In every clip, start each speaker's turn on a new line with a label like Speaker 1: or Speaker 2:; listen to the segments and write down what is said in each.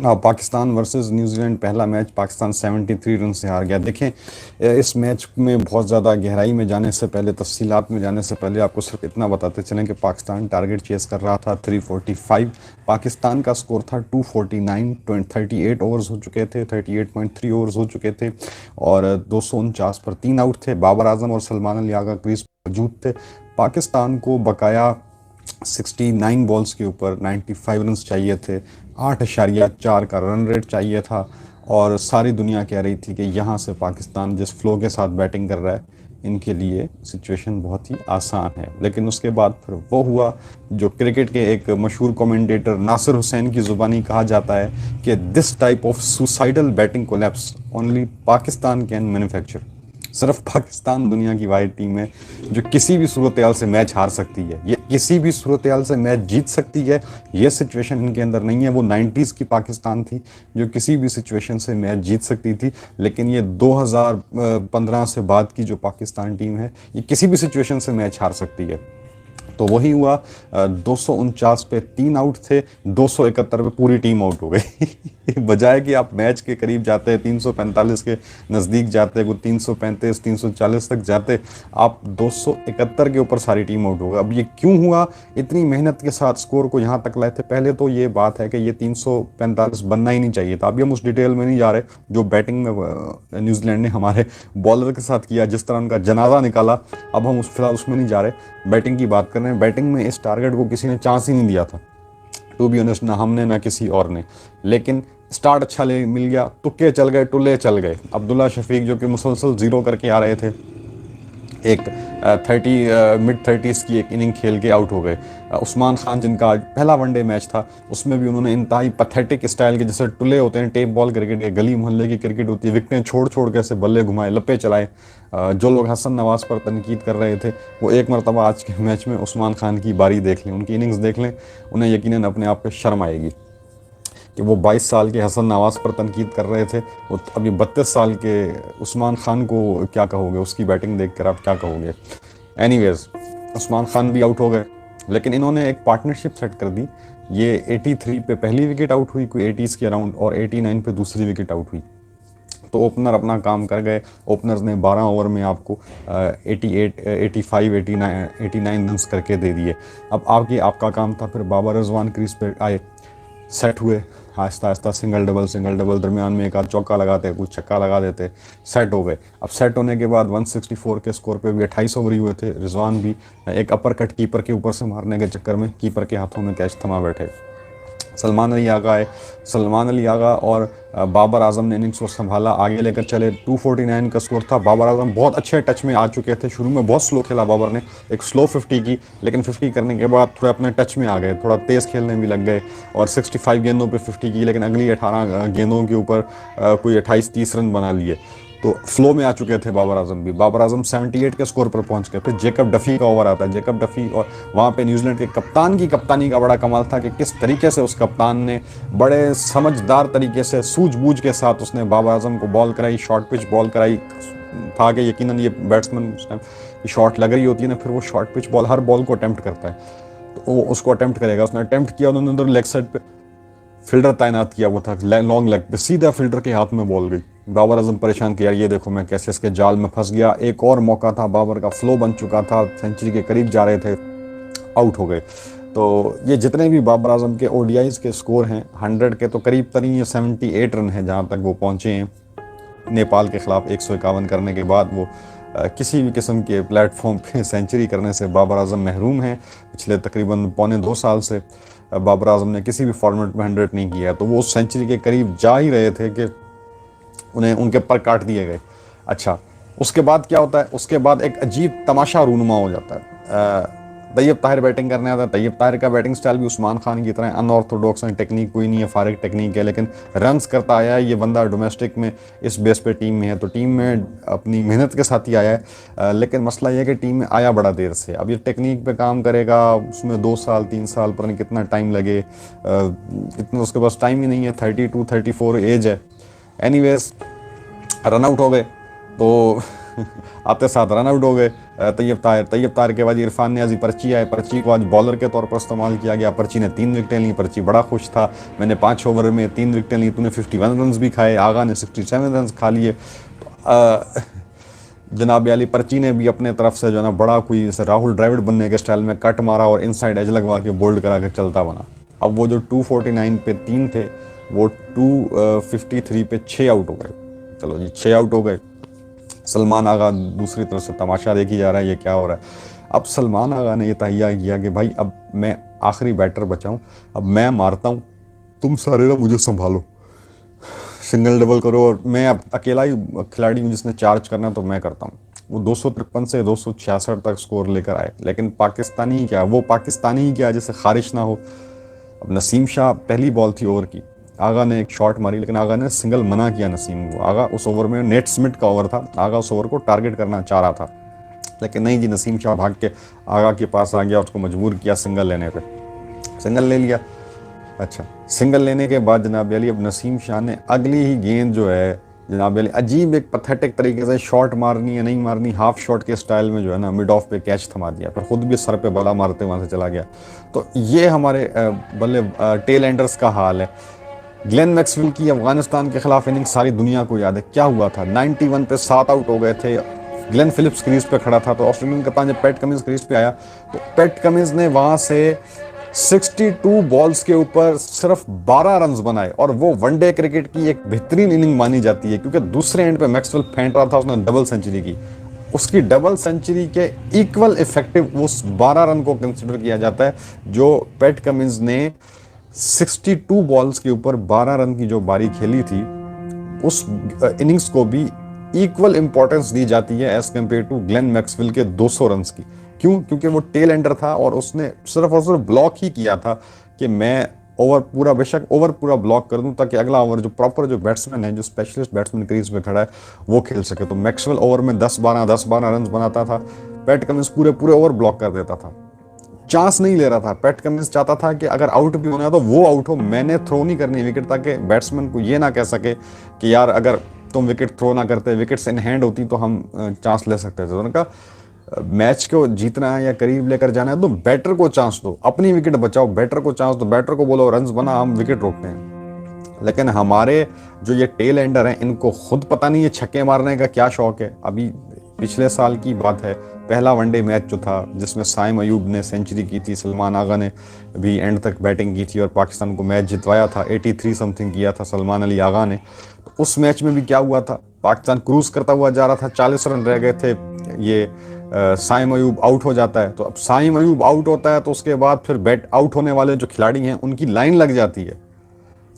Speaker 1: Pakistan versus New Zealand पहला match Pakistan 73 run से हार गया। देखें, इस मैच में बहुत ज़्यादा गहराई में जाने से पहले, तफसीलात में जाने से पहले आपको सिर्फ इतना बताते चलें कि पाकिस्तान टारगेट चेस कर रहा था 345। पाकिस्तान का स्कोर था 249। 38 ओवर्स हो चुके थे, 38.3 ओवर्स हो चुके थे और 249 पर 3 आउट थे। बाबर आजम और सलमान अली आगा क्रीज पर मौजूद थे। पाकिस्तान को बकाया 69 बॉल्स के ऊपर 95 रन चाहिए थे, 8.4 का रन रेट चाहिए था और सारी दुनिया कह रही थी कि यहाँ से पाकिस्तान जिस फ्लो के साथ बैटिंग कर रहा है, इनके लिए सिचुएशन बहुत ही आसान है। लेकिन उसके बाद फिर वो हुआ जो क्रिकेट के एक मशहूर कमेंटेटर नासिर हुसैन की ज़ुबानी कहा जाता है कि this type of suicidal batting collapse only Pakistan can manufacture. सिर्फ पाकिस्तान दुनिया की वाहिद टीम है जो किसी भी सूरत हाल से मैच हार सकती है, ये किसी भी सूरत हाल से मैच जीत सकती है। ये सिचुएशन इनके अंदर नहीं है। वो 90s की पाकिस्तान थी जो किसी भी सिचुएशन से मैच जीत सकती थी, लेकिन ये 2015 से बाद की जो पाकिस्तान टीम है, ये किसी भी सिचुएशन से मैच हार सकती है। तो वही हुआ। 249 पे 3 आउट थे, 271 पे पूरी टीम आउट हो गई। बजाय कि आप मैच के करीब जाते, 345 के नज़दीक जाते, वो 335 340 तक जाते, आप 271 के ऊपर सारी टीम आउट हो गई। अब ये क्यों हुआ? इतनी मेहनत के साथ स्कोर को यहाँ तक लाए थे। पहले तो ये बात है कि ये 345 बनना ही नहीं चाहिए था। अभी हम उस डिटेल में नहीं जा रहे जो बैटिंग में न्यूजीलैंड ने हमारे बॉलर के साथ किया, जिस तरह उनका जनाजा निकाला। अब हम फिलहाल उसमें नहीं जा रहे, बैटिंग की बात कर रहे हैं। बैटिंग में इस टारगेट को किसी ने चांस ही नहीं दिया था, टू बी ऑनेस्ट, ना हमने ना किसी और ने। लेकिन स्टार्ट अच्छा मिल गया, तुक्के चल गए, टुल्ले चल गए। अब्दुल्ला शफीक जो कि मुसलसल जीरो करके आ रहे थे, एक 30 की एक इनिंग खेल के आउट हो गए। उस्मान खान जिनका आज पहला वनडे मैच था, उसमें भी उन्होंने इंतहाई पथेटिक स्टाइल के, जैसे टुले होते हैं, टेप बॉल क्रिकेट के, गली मोहल्ले की क्रिकेट होती है, विकटें छोड़ छोड़ के ऐसे बल्ले घुमाए, लपे चलाए। जो लोग हसन नवाज पर तनकीद कर रहे थे, वो एक मरतबा आज के मैच में उस्मान खान की बारी देख लें, उनकी इनिंग्स देख लें, उन्हें यकीनन अपने आप पे शर्म आएगी कि वो 22 साल के हसन नवाज पर तनकीद कर रहे थे, वो अभी 32 साल के उस्मान खान को क्या कहोगे? उसकी बैटिंग देख कर आप क्या कहोगे? एनीवेज, उस्मान खान भी आउट हो गए, लेकिन इन्होंने एक पार्टनरशिप सेट कर दी। ये 83 पे पहली विकेट आउट हुई, कोई 80s के अराउंड, और 89 पे दूसरी विकेट आउट हुई। तो ओपनर अपना काम कर गए। ओपनर्स ने 12 ओवर में आपको 88, 85, 89 रन करके दे दिए। अब आपका काम था, फिर बाबर रिजवान क्रीज पे आए, सेट हुए, आहिस्ता आहिस्ता सिंगल डबल दरमियान में एक आध चौका लगाते, कुछ छक्का लगा देते, सेट हो गए। अब सेट होने के बाद 164 के स्कोर पे भी 28 ओवर ही हुए थे। रिजवान भी एक अपर कट कीपर के ऊपर से मारने के चक्कर में कीपर के हाथों में कैच थमा बैठे। सलमान अली आगा आए, सलमान अली आगा और बाबर आजम ने इनिंग्स को संभाला, आगे लेकर चले। 249 का स्कोर था। बाबर आजम बहुत अच्छे टच में आ चुके थे। शुरू में बहुत स्लो खेला बाबर ने, एक स्लो 50 की, लेकिन 50 करने के बाद थोड़ा अपने टच में आ गए, थोड़ा तेज़ खेलने भी लग गए और 65 गेंदों पे 50 की, लेकिन अगली 18 गेंदों के ऊपर कोई 28-30 रन बना लिए। तो फ्लो में आ चुके थे बाबर आजम भी। बाबर आजम 78 के स्कोर पर पहुंच गए। फिर जेकब डफी का ओवर आता है, जेकब डफी, और वहाँ पे न्यूजीलैंड के कप्तान की कप्तानी का बड़ा कमाल था कि किस तरीके से उस कप्तान ने बड़े समझदार तरीके से, सूझबूझ के साथ उसने बाबर आजम को बॉल कराई, शॉर्ट पिच बॉल कराई। था कि यकीनन ये बैट्समैन उस टाइम शॉट लग रही होती है ना, फिर वो शॉर्ट पिच बॉल हर बॉल को अटेम्प्ट करता है, तो वो उसको अटेम्प्ट करेगा। उसने अटेम्प्ट किया, उन्होंने उधर लेग साइड पे फील्डर तैनात किया हुआ था, लॉन्ग लेग पे, सीधा फील्डर के हाथ में बॉल गई। बाबर आजम परेशान किया, ये देखो मैं कैसे इसके जाल में फंस गया। एक और मौका था, बाबर का फ्लो बन चुका था, सेंचुरी के करीब जा रहे थे, आउट हो गए। तो ये जितने भी बाबर आजम के ओडीआईज के स्कोर हैं 100 के, तो करीब तरीन ये 78 रन है जहाँ तक वो पहुँचे हैं। नेपाल के खिलाफ 151 करने के बाद वो किसी भी किस्म के प्लेटफॉर्म पे सेंचुरी करने से बाबर आजम महरूम हैं। पिछले तकरीबन पौने 2 साल से बाबर आजम ने किसी भी फॉर्मेट में 100 नहीं किया, तो वो सेंचुरी के करीब जा ही रहे थे कि उन्हें उनके पर काट दिए गए। अच्छा, उसके बाद क्या होता है? उसके बाद एक अजीब तमाशा रूनुमा हो जाता है। तैयब ताहिर बैटिंग करने आता है। तैयब ताहिर का बैटिंग स्टाइल भी उस्मान खान की तरह अनऑर्थोडॉक्स है, टेक्निक कोई नहीं है, फारिग टेक्निक है, लेकिन रन्स करता आया है। ये बंदा डोमेस्टिक में इस बेस पे टीम में है, तो टीम में अपनी मेहनत के साथ ही आया है। लेकिन मसला ये है कि टीम में आया बड़ा देर से। अब ये टेक्निक पे काम करेगा, उसमें 2 साल 3 साल पता नहीं कितना टाइम लगे, इतना उसके पास टाइम ही नहीं है। 32-34 एज है। एनीवेज, रन आउट हो गए। तो आते साथ रन आउट हो गए तैयब ताहिर के बाद इरफान नियाजी पर्ची आए, पर्ची को आज बॉलर के तौर पर इस्तेमाल किया गया। पर्ची ने 3 विकेटें ली, पर्ची बड़ा खुश था, मैंने 5 ओवर में 3 विकेटें ली, तूने 51 रन भी खाए, आगा ने 67 रन खा लिए। तो जनाब अली पर्ची ने भी अपने तरफ से जो है ना बड़ा कोई जैसे राहुल द्रविड़ बनने के स्टाइल में कट मारा और इनसाइड एज लगवा के बोल्ड करा के चलता बना। अब वो जो 249 पे 3 थे वो 253 पे 6 आउट हो गए। चलो जी 6 आउट हो गए। सलमान आगा दूसरी तरफ से तमाशा देखी जा रहा है ये क्या हो रहा है। अब सलमान आगा ने ये तहिया किया कि भाई अब मैं आखिरी बैटर बचा हूँ, अब मैं मारता हूँ, तुम सारे ना मुझे संभालो, सिंगल डबल करो और मैं अब अकेला ही खिलाड़ी हूँ जिसने चार्ज करना तो मैं करता हूँ। वो 253 से 266 तक स्कोर लेकर आए, लेकिन पाकिस्तानी ही क्या, वो पाकिस्तानी ही क्या जिसे खारिश ना हो। अब नसीम शाह पहली बॉल थी ओवर की, आगा ने एक शॉट मारी लेकिन आगा ने सिंगल मना किया नसीम को। आगा उस ओवर में नेट स्मिथ का ओवर था, आगा उस ओवर को टारगेट करना चाह रहा था लेकिन नहीं जी, नसीम शाह भाग के आगा के पास आ गया, उसको मजबूर किया सिंगल लेने पे, सिंगल ले लिया। अच्छा, सिंगल लेने के बाद जनाब अली अब नसीम शाह ने अगली ही गेंद जो है जनाब अली अजीब एक पथेटिक तरीके से शॉट मारनी है नहीं मारनी, हाफ शॉट के स्टाइल में जो है ना मिड ऑफ पे कैच थमा दिया, पर खुद भी सर पे बला मारते वहाँ से चला गया। तो ये हमारे बल्ले टेल एंडर्स का हाल है। ग्लेन मैक्सवेल की अफगानिस्तान के खिलाफ इनिंग सारी दुनिया को याद है, क्या हुआ था, 91 पे 7 आउट हो गए थे। ग्लेन फिलिप्स क्रीज पे खड़ा था तो ऑस्ट्रेलियन कप्तान जब पैट कमिंस क्रीज पे आया तो पैट कमिंस ने वहां से 62 बॉल्स के ऊपर सिर्फ 12 रन बनाए और वो वनडे क्रिकेट की एक बेहतरीन इनिंग मानी जाती है क्योंकि दूसरे एंड पे मैक्सवेल फेंट रहा था, उसने डबल सेंचुरी की। उसकी डबल सेंचुरी के इक्वल इफेक्टिव उस 12 रन को कंसिडर किया जाता है जो पैट कमिंस ने 62 बॉल्स के ऊपर 12 रन की जो बारी खेली थी, उस इनिंग्स को भी इक्वल इंपॉर्टेंस दी जाती है as compared to Glenn Maxwell के 200 रन की। क्यों? क्योंकि वो टेल एंडर था और उसने सिर्फ और सिर्फ ब्लॉक ही किया था कि मैं ओवर पूरा, बेशक ओवर पूरा ब्लॉक कर दूं ताकि अगला ओवर जो प्रॉपर जो बैट्समैन है, जो स्पेशलिस्ट बैट्समैन क्रीज में खड़ा है वो खेल सके। तो मैक्सवेल ओवर में 10-12 रन बनाता था, पैट कमिंस पूरे पूरे ओवर ब्लॉक कर देता था, चांस नहीं ले रहा था। पैट कमिंस चाहता था कि अगर आउट भी होना है तो वो आउट हो, मैंने थ्रो नहीं करनी विकेट, ताकि बैट्समैन को ये ना कह सके कि यार अगर तुम विकेट थ्रो ना करते, विकेट्स इन हैंड होती तो हम चांस ले सकते थे। तो उनका मैच को जीतना है या करीब लेकर जाना है तो बैटर को चांस दो, अपनी विकेट बचाओ, बैटर को चांस दो, बैटर को बोलो रन्स बना, हम विकेट रोकते हैं। लेकिन हमारे जो ये टेल एंडर हैं इनको खुद पता नहीं है छक्के मारने का क्या शौक है। अभी पिछले साल की बात है, पहला वनडे मैच जो था जिसमें साइम अयूब ने सेंचुरी की थी, सलमान आगा ने भी एंड तक बैटिंग की थी और पाकिस्तान को मैच जितवाया था, 83 समथिंग किया था सलमान अली आगा ने। तो उस मैच में भी क्या हुआ था, पाकिस्तान क्रूज करता हुआ जा रहा था, 40 रन रह गए थे, ये साइम अयूब आउट हो जाता है। तो अब साइम अयूब आउट होता है तो उसके बाद फिर बैट आउट होने वाले जो खिलाड़ी हैं उनकी लाइन लग जाती है,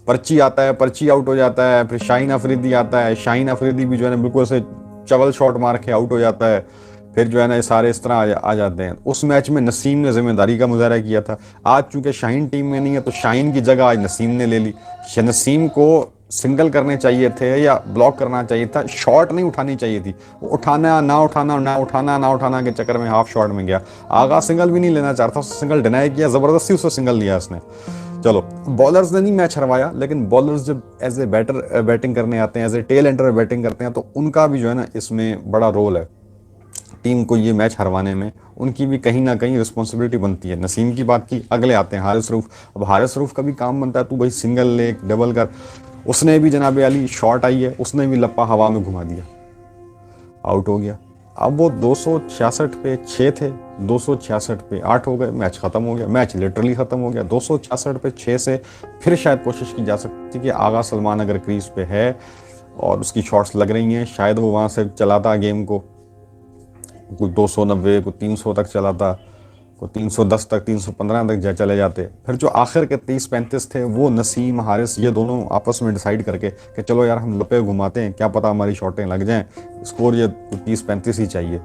Speaker 1: पर्ची आता है, पर्ची आउट हो जाता है, फिर शाहीन अफरीदी आता है, शाहीन अफरीदी भी जो है ना बिल्कुल से चवल शॉट मार के आउट हो जाता है, फिर जो है ना ये सारे इस तरह आ जाते हैं। उस मैच में नसीम ने जिम्मेदारी का मुजाहरा किया था। आज चूंकि शाहीन टीम में नहीं है तो शाहीन की जगह आज नसीम ने ले ली। नसीम को सिंगल करने चाहिए थे या ब्लॉक करना चाहिए था, शॉट नहीं उठानी चाहिए थी। वो उठाना ना उठाना ना उठाना ना उठाना के चक्कर में हाफ शॉट में गया। आगा सिंगल भी नहीं लेना चाहता, सिंगल डिनाई किया, जबरदस्ती उससे सिंगल लिया उसने। चलो, बॉलर्स ने नहीं मैच हरवाया, लेकिन बॉलर्स जब एज ए बैटर बैटिंग करने आते हैं, as a tail ender batting करते हैं तो उनका भी जो है ना इसमें बड़ा रोल है। टीम को ये मैच हरवाने में उनकी भी कहीं ना कहीं रिस्पॉन्सिबिलिटी बनती है। नसीम की बात की, अगले आते हैं हारिस रऊफ। अब हारिस रऊफ का भी काम बनता है, तू भाई सिंगल ले, डबल कर। उसने भी जनाब अली शॉट आई है, उसने भी लप्पा हवा में घुमा दिया, आउट हो गया। अब वो 266 पे 6 थे, 266 पे 8 हो गए, मैच खत्म हो गया, मैच लिटरली खत्म हो गया। 266 पे 6 से फिर शायद कोशिश की जा सकती कि आगा सलमान अगर क्रीज पे है और उसकी शॉट्स लग रही हैं, शायद वो वहाँ से चलाता गेम को, कोई 290 को 300 तक चलाता, को 310 तक 315 तक चले जाते। फिर जो आखिर के 30-35 थे वो नसीम हारिस ये दोनों आपस में डिसाइड करके कि चलो यार हम लपे घुमाते हैं, क्या पता हमारी शॉटें लग जाएं, स्कोर ये 30-35 ही चाहिए।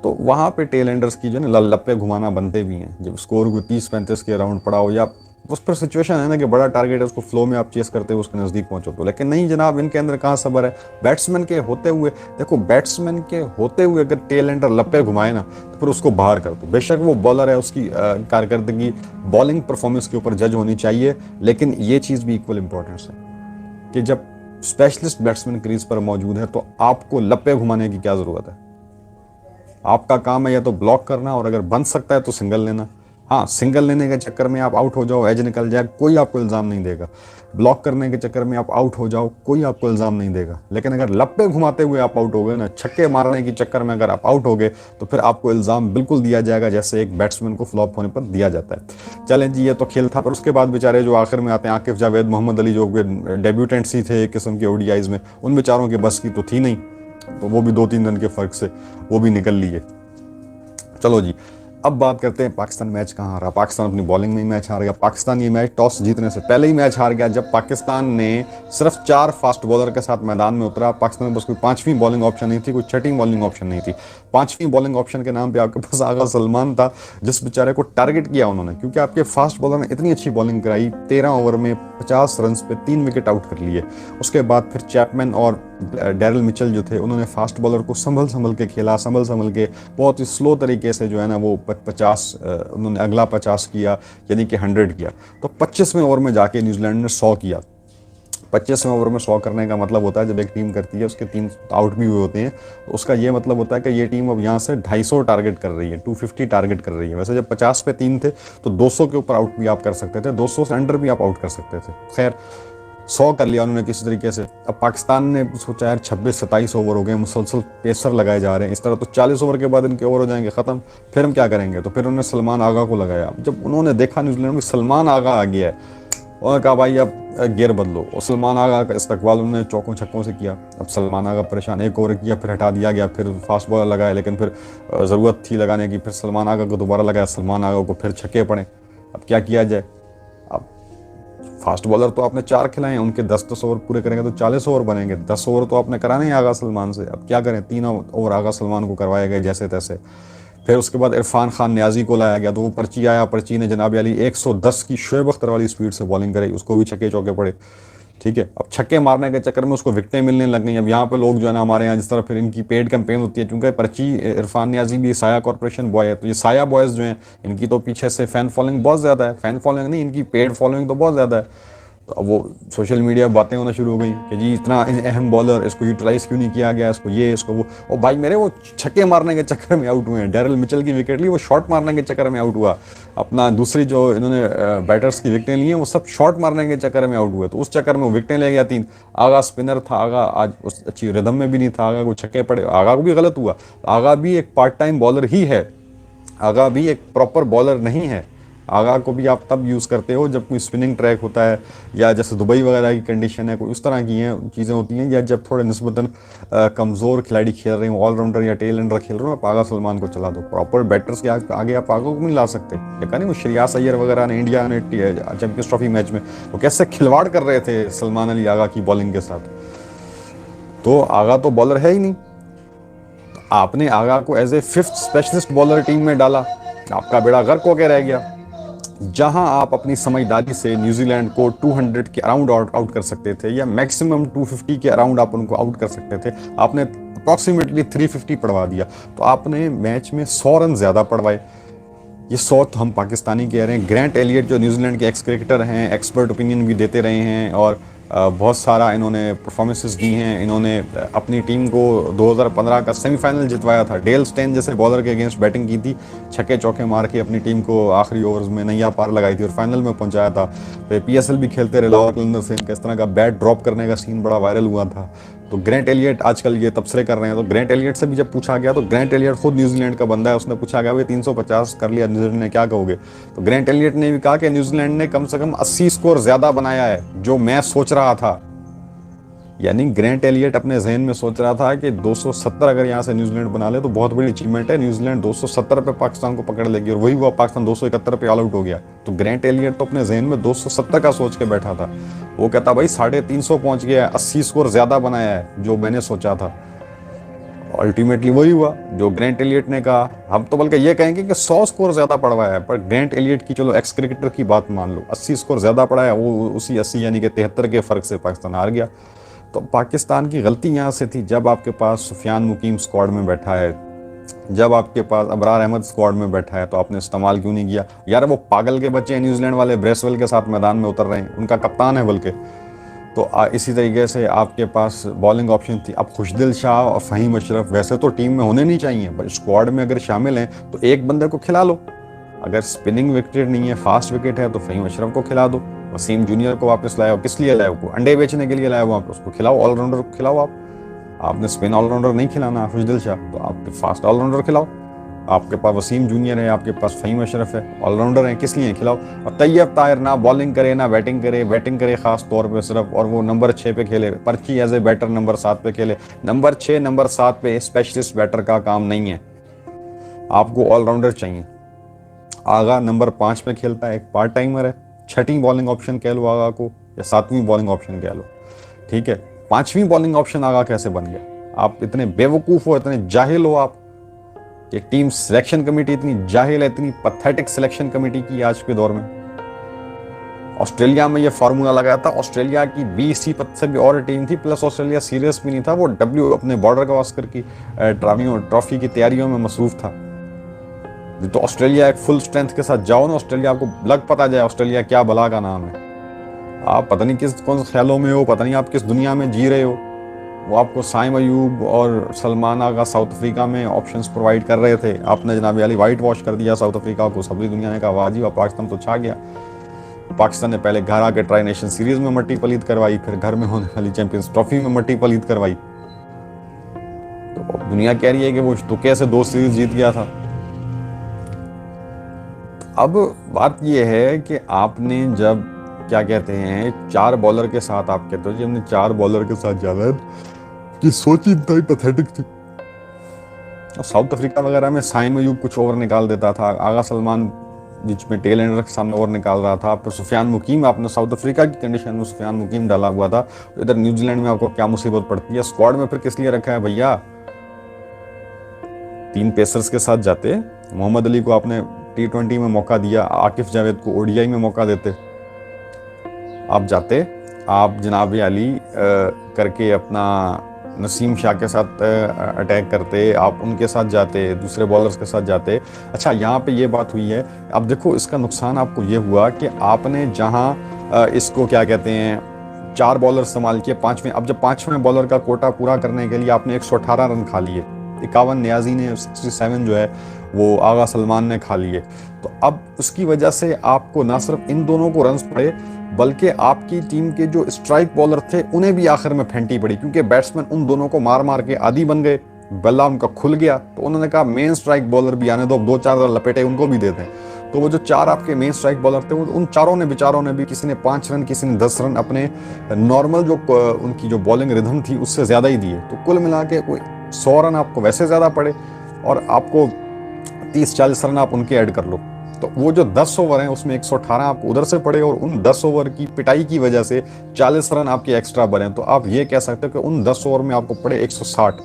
Speaker 1: तो वहाँ पे टेल एंडर्स की जो है ना लप्पे घुमाना बनते भी हैं, जब स्कोर को 30-35 के अराउंड पड़ा हो या उस पर सिचुएशन है ना कि बड़ा टारगेट है, उसको फ्लो में आप चेस करते हो, उसके नज़दीक पहुंचो तो। लेकिन नहीं जनाब, इनके अंदर कहाँ सब्र है। बैट्समैन के होते हुए देखो, बैट्समैन के होते हुए अगर टेल एंडर लप्पे घुमाए ना तो फिर उसको बाहर कर दो। बेशक वो बॉलर है, उसकी कारकर्दगी बॉलिंग परफॉर्मेंस के ऊपर जज होनी चाहिए, लेकिन ये चीज़ भी इक्वल इंपॉर्टेंस है कि जब स्पेशलिस्ट बैट्समैन क्रीज पर मौजूद है तो आपको लप्पे घुमाने की क्या ज़रूरत है। आपका काम है या तो ब्लॉक करना, और अगर बन सकता है तो सिंगल लेना। हाँ, सिंगल लेने के चक्कर में आप आउट हो जाओ, एज निकल जाए, कोई आपको इल्ज़ाम नहीं देगा। ब्लॉक करने के चक्कर में आप आउट हो जाओ, कोई आपको इल्ज़ाम नहीं देगा। लेकिन अगर लप्पे घुमाते हुए आप आउट हो गए ना, छक्के मारने के चक्कर में अगर आप आउट हो गए, तो फिर आपको इल्ज़ाम बिल्कुल दिया जाएगा जैसे एक बैट्समैन को फ्लॉप होने पर दिया जाता है। चलें जी, ये तो खेल था। पर उसके बाद बेचारे जो आखिर में आते हैं, आकिफ जावेद, मोहम्मद अली, जो डेब्यूटेंट्स ही थे एक किस्म के ओडीआईज में, उन बेचारों के बस की तो थी नहीं, तो वो भी 2-3 रन के फ़र्क से वो भी निकल लिए। चलो जी, अब बात करते हैं पाकिस्तान मैच कहाँ हारा। पाकिस्तान अपनी बॉलिंग में ही मैच हार गया। पाकिस्तान ये मैच टॉस जीतने से पहले ही मैच हार गया, जब पाकिस्तान ने सिर्फ 4 फास्ट बॉलर के साथ मैदान में उतरा। पाकिस्तान में बस कोई 5वीं बॉलिंग ऑप्शन नहीं थी, कोई छठी बॉलिंग ऑप्शन नहीं थी। 5वीं बॉलिंग ऑप्शन के नाम पे आपके पास आगा सलमान था, जिस बेचारे को टारगेट किया उन्होंने, क्योंकि आपके फास्ट बॉलर ने इतनी अच्छी बॉलिंग कराई। 13 ओवर में 50 रन पे 3 विकेट आउट कर लिए। उसके बाद फिर चैपमैन और डैरिल मिचेल जो थे, उन्होंने फास्ट बॉलर को संभल के खेला, संभल के बहुत ही स्लो तरीके से जो है ना वो 50 उन्होंने अगला 50 किया, यानी कि 100 किया। तो 25वें ओवर में जाके न्यूजीलैंड ने 100 किया। 25वें ओवर में 100 करने का मतलब होता है, जब एक टीम करती है उसके 3 आउट भी हुए होते हैं, तो उसका ये मतलब होता है कि ये टीम अब यहाँ से 250 टारगेट कर रही है, 250 टारगेट कर रही है। वैसे जब 50 पे 3 थे तो 200 के ऊपर आउट भी आप कर सकते थे, 200 से अंडर भी आप आउट कर सकते थे। खैर, 100 कर लिया उन्होंने किसी तरीके से। अब पाकिस्तान ने सोचा यार 26-27 ओवर हो गए, मुसलसल पेसर लगाए जा रहे हैं, इस तरह तो 40 ओवर के बाद इनके ओवर हो जाएंगे ख़त्म, फिर हम क्या करेंगे। तो फिर उन्होंने सलमान आगा को लगाया। जब उन्होंने देखा न्यूजीलैंड में सलमान आगा आ गया है, उन्होंने कहा भाई अब गियर बदलो, और सलमान आगा का इस्तकबाल उन्होंने चौकों छक्कों से किया। अब सलमान आगा परेशान, एक ओवर किया फिर हटा दिया गया, फिर फास्ट बॉलर लगाया, लेकिन फिर ज़रूरत थी लगाने की, फिर सलमान आगा को दोबारा लगाया, सलमान आगा को फिर छक्के पड़े। अब क्या किया जाए। अब फास्ट बॉलर तो आपने 4 खिलाए, उनके 10-10 ओवर पूरे करेंगे तो 40 ओवर बनेंगे, 10 ओवर तो आपने कराने ही आगा सलमान से। अब क्या करें, 3 ओवर आगा सलमान को करवाए गए जैसे तैसे। फिर उसके बाद इरफान खान न्याजी को लाया गया, तो वो पर्ची आया, पर्ची ने जनाब अली 110 की शोएब अख्तर वाली स्पीड से बॉलिंग कराई, उसको भी छक्के चौके पड़े। ठीक है, अब छक्के मारने के चक्कर में उसको विकटें मिलने लग गई। अब यहाँ पे लोग जो है ना हमारे यहाँ जिस तरह फिर इनकी पेड कैंपेन होती है, क्योंकि पर्ची इरफान न्याजी भी साया कॉर्पोरेशन बॉय है, तो ये साया बॉयज़ जो हैं इनकी तो पीछे से फ़ैन फॉलोइंग बहुत ज़्यादा है। फ़ैन फॉलोइंग नहीं, इनकी पेड फॉलोइंग तो बहुत ज़्यादा है। तो अब वो सोशल मीडिया बातें होना शुरू हो गई कि जी इतना अहम बॉलर, इसको यूटिलाइज क्यों नहीं किया गया, इसको ये इसको वो। और भाई मेरे वो छक्के मारने के चक्कर में आउट हुए हैं। डैरिल मिचेल की विकेट ली, वो शॉट मारने के चक्कर में आउट हुआ। अपना दूसरी जो इन्होंने बैटर्स की विकेटें ली हैं, वो सब शॉट मारने के चक्कर में आउट हुए, तो उस चक्कर में वो विकेटें ले गया 3। आगा स्पिनर था, आगा आज उस अच्छी रिदम में भी नहीं था, आगा को छक्के पड़े, आगा को भी गलत हुआ। आगा भी एक पार्ट टाइम बॉलर ही है, आगा भी एक प्रॉपर बॉलर नहीं है। आगा को भी आप तब यूज़ करते हो जब कोई स्पिनिंग ट्रैक होता है, या जैसे दुबई वगैरह की कंडीशन है, कोई उस तरह की हैं चीज़ें होती हैं, या जब थोड़े निस्बतन कमज़ोर खिलाड़ी खेल रहे हो, ऑलराउंडर या टेल एंडर खेल रहे हो, आप आगा सलमान को चला दो। प्रॉपर बैटर्स के आगे आप आगा को नहीं ला सकते। देखा नहीं वो श्रेयस अय्यर वगैरह ने इंडिया ने चैंपियंस ट्रॉफी मैच में वो कैसे खिलवाड़ कर रहे थे सलमान अली आगा की बॉलिंग के साथ। तो आगा तो बॉलर है ही नहीं। तो आपने आगा को as a 5th specialist bowler team में डाला, आपका बेड़ा गर्क होकर रह गया। जहां आप अपनी समझदारी से न्यूजीलैंड को 200 के अराउंड आउट कर सकते थे, या मैक्सिमम 250 के अराउंड आप उनको आउट कर सकते थे, आपने अप्रॉक्सीमेटली 350 पड़वा दिया। तो आपने मैच में 100 रन ज़्यादा पड़वाए। ये 100 तो हम पाकिस्तानी कह रहे हैं। ग्रैंट एलियट जो न्यूजीलैंड के एक्स क्रिकेटर हैं, एक्सपर्ट ओपिनियन भी देते रहे हैं, और बहुत सारा इन्होंने परफॉर्मेंसेस दी हैं। इन्होंने अपनी टीम को 2015 का सेमीफाइनल जितवाया था। डेल स्टेन जैसे बॉलर के अगेंस्ट बैटिंग की थी, छक्के चौके मार के अपनी टीम को आखिरी ओवर्स में नैया पार लगाई थी और फाइनल में पहुंचाया था। फिर PSL भी खेलते रहे लाहौर कलंदर से, इनका इस तरह का बैट ड्रॉप करने का सीन बड़ा वायरल हुआ था। तो ग्रैंट एलियट आजकल ये तबसरे कर रहे हैं। तो ग्रैंट एलियट से भी जब पूछा गया, तो ग्रैंट एलियट खुद न्यूजीलैंड का बंदा है, उसने पूछा गया भाई 350 कर लिया न्यूजीलैंड ने, क्या कहोगे। तो ग्रैंट एलियट ने भी कहा कि न्यूजीलैंड ने कम से कम 80 स्कोर ज़्यादा बनाया है जो मैं सोच रहा था। यानी ग्रैंट एलियट अपने जहन में सोच रहा था कि 270 अगर यहाँ से न्यूजीलैंड बना ले तो बहुत बड़ी अचीवमेंट है। न्यूजीलैंड 270 पे पाकिस्तान को पकड़ लेगी, और वही हुआ, पाकिस्तान 271 पे ऑल आउट हो गया। तो ग्रैंट एलियट तो अपने जहन में 270 का सोच के बैठा था। वो कहता भाई 350 पहुंच गया है, 80 स्कोर ज़्यादा बनाया है जो मैंने सोचा था। अल्टीमेटली वही हुआ जो ग्रैंट एलियट ने कहा। हम तो बल्कि ये कहेंगे कि 100 स्कोर ज़्यादा पड़वाया है, पर ग्रैंट एलियट की चलो एक्स क्रिकेटर की बात मान लो, 80 स्कोर ज़्यादा पड़ा है, वो उसी 80 यानी कि 73 के फ़र्क से पाकिस्तान हार गया। तो पाकिस्तान की गलती यहाँ से थी, जब आपके पास सुफियान मुकीम स्क्वाड में बैठा है, जब आपके पास अबरार अहमद स्क्वाड में बैठा है, तो आपने इस्तेमाल क्यों नहीं किया। यार वो पागल के बच्चे हैं न्यूजीलैंड वाले, ब्रेसवेल के साथ मैदान में उतर रहे हैं, उनका कप्तान है बल्कि, तो इसी तरीके से आपके पास बॉलिंग ऑप्शन थी। अब खुशदिल शाह और फ़हीम अशरफ वैसे तो टीम में होने नहीं चाहिए, पर स्क्वाड में अगर शामिल हैं तो एक बंदे को खिला लो। अगर स्पिनिंग विकेट नहीं है, फास्ट विकेट है, तो फ़हीम अशरफ को खिला दो। वसीम जूनियर को वापस लाया, किस लिए लाया? को अंडे बेचने के लिए लाया, वहाँ पर उसको खिलाओ, ऑलराउंडर को खिलाओ। आपने स्पिन ऑलराउंडर नहीं खिलाना खुशदिल शाह, तो आप फास्ट ऑलराउंडर खिलाओ। आपके पास वसीम जूनियर है, आपके पास फ़हीम अशरफ है, ऑलराउंडर है, किस लिए खिलाओ। और तैयब ताहिर ना बॉलिंग करे ना बैटिंग करे खास तौर पे सिर्फ, और वो नंबर 6 पे खेले, पर्ची एज ए बैटर नंबर 7 पे खेले। नंबर 6 नंबर 7 पे स्पेशलिस्ट बैटर का काम नहीं है, आपको ऑलराउंडर चाहिए। आगा नंबर 5 पे खेलता है, एक पार्ट टाइमर है, छठी बॉलिंग ऑप्शन कह लो आगा को, या 7वीं बॉलिंग ऑप्शन कह लो, ठीक है। 5वीं बॉलिंग ऑप्शन आगा कैसे बन गया? आप इतने बेवकूफ़ हो, इतने जाहिल हो आप। ये टीम सिलेक्शन कमेटी इतनी जाहिल है, इतनी पथेटिक सिलेक्शन कमेटी की आज के दौर में। ऑस्ट्रेलिया में ये फार्मूला लगाया था, ऑस्ट्रेलिया की 20 से भी और टीम थी, प्लस ऑस्ट्रेलिया सीरियस भी नहीं था, वो अपने बॉर्डर गावस्कर की ट्रॉफी की तैयारियों में मसरूफ था। तो ऑस्ट्रेलिया एक फुल स्ट्रेंथ के साथ जाओ ना, ऑस्ट्रेलिया आपको लग पता जाए ऑस्ट्रेलिया क्या भला का नाम है। आप पता नहीं कौन से ख्यालों में हो, पता नहीं आप किस दुनिया में जी रहे हो। वो आपको साइम अयूब और सलमान आगा साउथ अफ्रीका में ऑप्शंस प्रोवाइड कर रहे थे, आपने जनाब वाली वाइट वॉश कर दिया साउथ अफ्रीका को। सभी दुनिया ने कहा वाह जी वाह, पाकिस्तान तो छा गया। पाकिस्तान ने पहले घर आके ट्राई नेशन सीरीज में मट्टी पलीत करवाई, फिर घर में होने वाली चैंपियंस ट्रॉफी में मट्टी पलीत करवाई। तो दुनिया कह रही है कि वो तो कैसे 2 सीरीज जीत गया था। अब बात यह है कि आपने जब क्या कहते हैं 4 बॉलर के साथ, आप कहते हो जी हमने 4 बॉलर के साथ जाना है, कि सोची इतना पैथेटिक थी। साउथ अफ्रीका वगैरह में साइम अयूब कुछ ओवर निकाल देता था, आगा सलमान बीच में टेल एंडर के सामने ओवर निकाल रहा था, फिर सुफियान मुकीम, आपने साउथ अफ्रीका की कंडीशन में सुफियान मुकीम डाला हुआ था। इधर न्यूजीलैंड में आपको क्या मुसीबत पड़ती है? स्क्वाड में फिर किस लिए रखा है भैया? 3 पेसर्स के साथ जाते, मोहम्मद अली को आपने T20 में मौका दिया, आकिफ जावेद को ODI में मौका देते, आप जाते, आप जनाब अली करके अपना नसीम शाह के साथ अटैक करते, आप उनके साथ जाते, दूसरे बॉलर्स के साथ जाते। अच्छा, यहाँ पे ये बात हुई है, अब देखो इसका नुकसान आपको ये हुआ कि आपने जहाँ इसको क्या कहते हैं 4 बॉलर इस्तेमाल किए, 5वें, अब जब 5वें बॉलर का कोटा पूरा करने के लिए आपने 118 रन खा लिए, 51 न्याजी ने, 67 जो है वो आगा सलमान ने खा लिए। तो अब उसकी वजह से आपको ना सिर्फ इन दोनों को रन्स पड़े, बल्कि आपकी टीम के जो स्ट्राइक बॉलर थे उन्हें भी आखिर में फेंटी पड़ी, क्योंकि बैट्समैन उन दोनों को मार मार के आदी बन गए, बल्ला उनका खुल गया। तो उन्होंने कहा मेन स्ट्राइक बॉलर भी आने दो, 2-4 लपेटे उनको भी देते हैं। तो वो जो 4 आपके मेन स्ट्राइक बॉलर थे, उन चारों ने बेचारों ने भी, किसी ने 5 रन, किसी ने 10 रन अपने नॉर्मल जो उनकी जो बॉलिंग रिदम थी उससे ज़्यादा ही दिए। तो कुल मिला के कोई 100 रन आपको वैसे ज़्यादा पड़े, और आपको 30-40 रन आप उनके ऐड कर लो, तो वो जो 10 ओवर हैं उसमें 118 आपको उधर से पड़े, और उन 10 ओवर की पिटाई की वजह से 40 रन आपके एक्स्ट्रा बने। तो आप ये कह सकते हो कि उन 10 ओवर में आपको पड़े 160।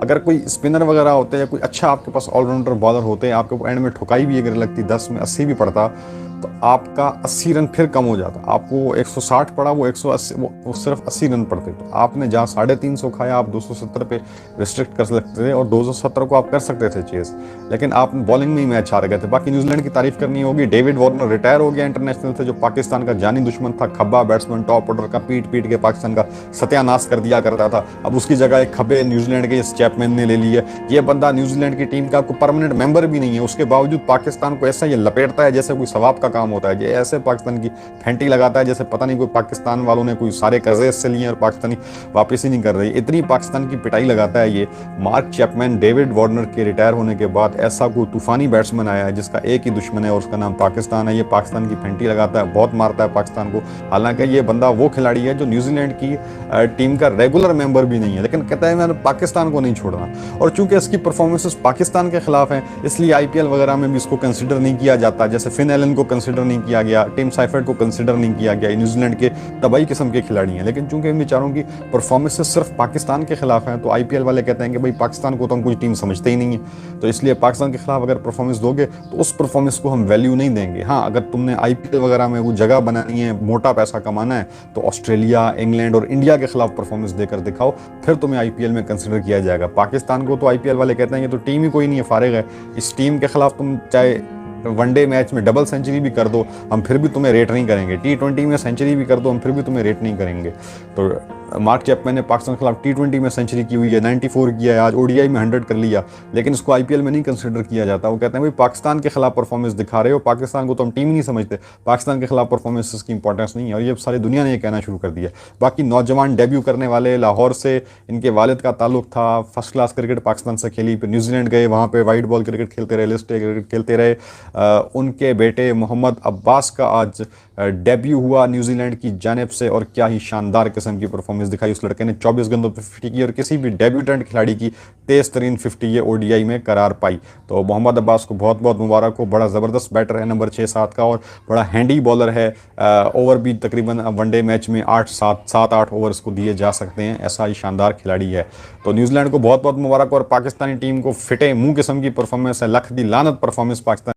Speaker 1: अगर कोई स्पिनर वगैरह होते या कोई अच्छा आपके पास ऑलराउंडर बॉलर होते, आपको एंड में ठुकाई भी अगर लगती, 10 में 80 भी पड़ता, तो आपका 80 रन फिर कम हो जाता। आपको 160 पड़ा, वो 180, वो सिर्फ 80 रन पड़ते। तो आपने जहाँ 350 खाया, आप 270 पे रिस्ट्रिक्ट कर सकते थे, और 270 को आप कर सकते थे चेस, लेकिन आप बॉलिंग में ही मैच हार गए थे। बाकी न्यूजीलैंड की तारीफ करनी होगी, डेविड वार्नर रिटायर हो गया इंटरनेशनल से, जो पाकिस्तान का जानी दुश्मन था, खब्बा बैट्समैन, टॉप ऑर्डर का, पीट के पाकिस्तान का सत्यानाश कर दिया करता था। अब उसकी जगह एक खब्बे न्यूजीलैंड के इस चैपमैन ने ले ली है। ये बंदा न्यूजीलैंड की टीम का कोई परमानेंट मेंबर भी नहीं है, उसके बावजूद पाकिस्तान को ऐसा ये लपेटता है जैसे कोई सवाब का काम होता है। ये ऐसे पाकिस्तान की फेंटी लगाता है जैसे पता नहीं कोई पाकिस्तान वालों ने कोई सारे कर्जे इससे लिए और पाकिस्तानी वापस ही नहीं कर रही। इतनी पाकिस्तान की पिटाई लगाता है ये। मार्क चैपमैन, डेविड वार्नर के रिटायर होने के बाद ऐसा कोई तूफानी बैट्समैन आया है जिसका एक ही दुश्मन है और उसका नाम पाकिस्तान है। ये पाकिस्तान की फेंटी लगाता है, बहुत मारता है पाकिस्तान को। हालांकि ये बंदा वो खिलाड़ी है जो न्यूजीलैंड की टीम का रेगुलर मेंबर भी नहीं है, लेकिन कहता है मैंने पाकिस्तान को नहीं छोड़ना। और चूंकि इसकी परफॉर्मेंसेस पाकिस्तान के खिलाफ हैं, इसलिए IPL वगैरह में भी इसको कंसिडर नहीं किया जाता। जैसे फिन एलन को कंसिडर नहीं किया गया, टिम साइफर्ट को कंसिडर नहीं किया गया। न्यूजीलैंड के तबाही किस्म के खिलाड़ी हैं, लेकिन चूंकि इन बेचारों की परफॉर्मेंसेस सिर्फ पाकिस्तान के खिलाफ हैं, तो IPL वाले कहते हैं कि भाई पाकिस्तान को तो हम कोई टीम समझते ही नहीं है, तो इसलिए पाकिस्तान के खिलाफ अगर परफॉर्मेंस दोगे तो उस परफॉर्मेंस को हम वैल्यू नहीं देंगे। हाँ, अगर तुमने IPL वगैरह में वो जगह बनानी है, मोटा पैसा कमाना है, तो ऑस्ट्रेलिया, इंग्लैंड और इंडिया के खिलाफ परफॉर्मेंस देकर दिखाओ, फिर तुम्हें IPL में कंसिडर किया जाएगा। पाकिस्तान को तो IPL वाले कहते हैं ये तो टीम ही कोई नहीं है, फारिग है। इस टीम के खिलाफ तुम चाहे वनडे मैच में डबल सेंचुरी भी कर दो, हम फिर भी तुम्हें रेट नहीं करेंगे। T20 में सेंचुरी भी कर दो, हम फिर भी तुम्हें रेट नहीं करेंगे। तो मार्क चैपमैन ने पाकिस्तान के खिलाफ T20 में सेंचुरी की हुई है, 94 किया है, आज ODI में 100 कर लिया, लेकिन इसको IPL में नहीं कंसिडर किया जाता। वो कहते हैं भाई पाकिस्तान के खिलाफ परफॉर्मेंस दिखा रहे हो, पाकिस्तान को तो हम टीम ही नहीं समझते, पाकिस्तान के खिलाफ परफॉर्मेंस की इंपॉर्टेंस नहीं है। और ये सारी दुनिया ने ये कहना शुरू कर दिया। बाकी नौजवान डेब्यू करने वाले, लाहौर से इनके वालिद का ताल्लुक था, फर्स्ट क्लास क्रिकेट पाकिस्तान से खेली, फिर न्यूजीलैंड गए, वहाँ पे वाइट बॉल क्रिकेट खेलते रहे, लिस्ट क्रिकेट खेलते रहे। उनके बेटे मोहम्मद अब्बास का आज डेब्यू हुआ न्यूजीलैंड की जानिब से, और क्या ही शानदार किस्म की परफॉर्मेंस दिखाई उस लड़के ने। 24 गेंदों पर 50 की, और किसी भी डेब्यूटेंट खिलाड़ी की तेज तरीन 50 ये ODI में करार पाई। तो मोहम्मद अब्बास को बहुत बहुत मुबारक हो, बड़ा ज़बरदस्त बैटर है नंबर 6-7 का, और बड़ा हैंडी बॉलर है। ओवर भी तकरीबन वनडे मैच में 7-8 ओवर्स को दिए जा सकते हैं, ऐसा ही शानदार खिलाड़ी है। तो न्यूजीलैंड को बहुत बहुत मुबारक, और पाकिस्तानी टीम को फिटे मुंह किस्म की परफॉर्मेंस है, लख दी लानत परफॉर्मेंस पाकिस्तान